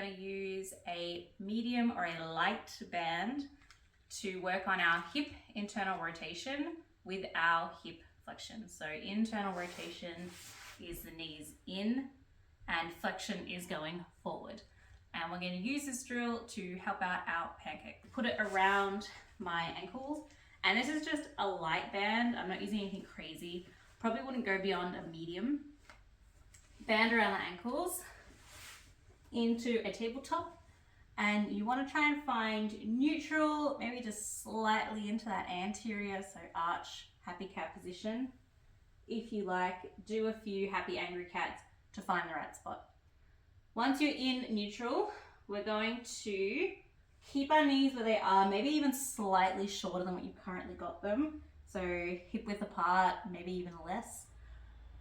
going to use a medium or a light band to work on our hip internal rotation with our hip flexion. So internal rotation is the knees in and flexion is going forward. And we're going to use this drill to help out our pancake. Put it around my ankles. And this is just a light band. I'm not using anything crazy. Probably wouldn't go beyond a medium. Band around the ankles into a tabletop. And you want to try and find neutral, maybe just slightly into that anterior, so arch, happy cat position. If you like, do a few happy angry cats to find the right spot. Once you're in neutral, we're going to keep our knees where they are, maybe even slightly shorter than what you've currently got them. So hip width apart, maybe even less.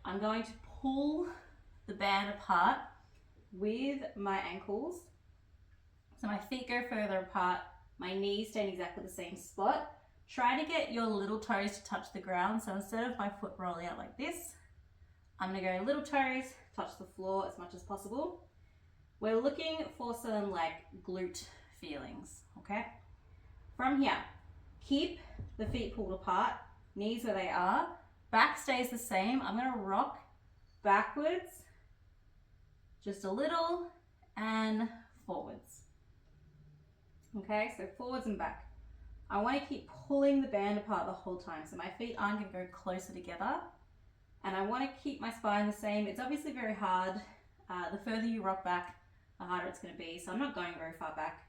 I'm going to pull the band apart with my ankles. So my feet go further apart, my knees stay in exactly the same spot. Try to get your little toes to touch the ground. So instead of my foot rolling out like this, I'm gonna go little toes, touch the floor as much as possible. We're looking for some like glute feelings, okay? From here, keep the feet pulled apart, knees where they are, back stays the same. I'm gonna rock backwards, just a little, and forwards. Okay, so forwards and back. I want to keep pulling the band apart the whole time, so my feet aren't going to go closer together. And I want to keep my spine the same. It's obviously very hard. The further you rock back, the harder it's going to be. So I'm not going very far back.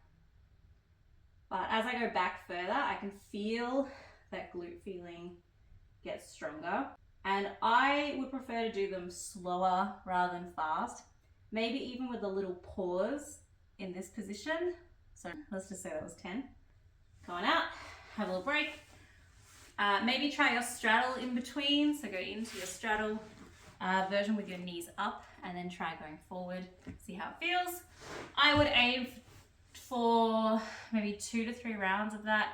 But as I go back further, I can feel that glute feeling get stronger. And I would prefer to do them slower rather than fast. Maybe even with a little pause in this position. So let's just say that was 10. Going out, have a little break. Maybe try your straddle in between. So go into your straddle version with your knees up and then try going forward. See how it feels. I would aim for maybe 2 to 3 rounds of that.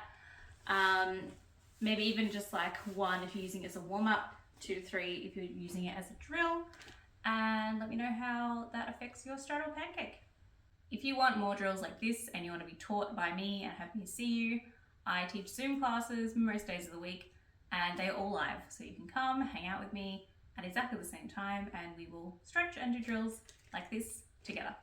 Maybe even just like 1 if you're using it as a warm-up, 2 to 3 if you're using it as a drill. And let me know how that affects your straddle pancake. If you want more drills like this and you want to be taught by me and have me see you, I teach Zoom classes most days of the week and they're all live. So you can come, hang out with me at exactly the same time and we will stretch and do drills like this together.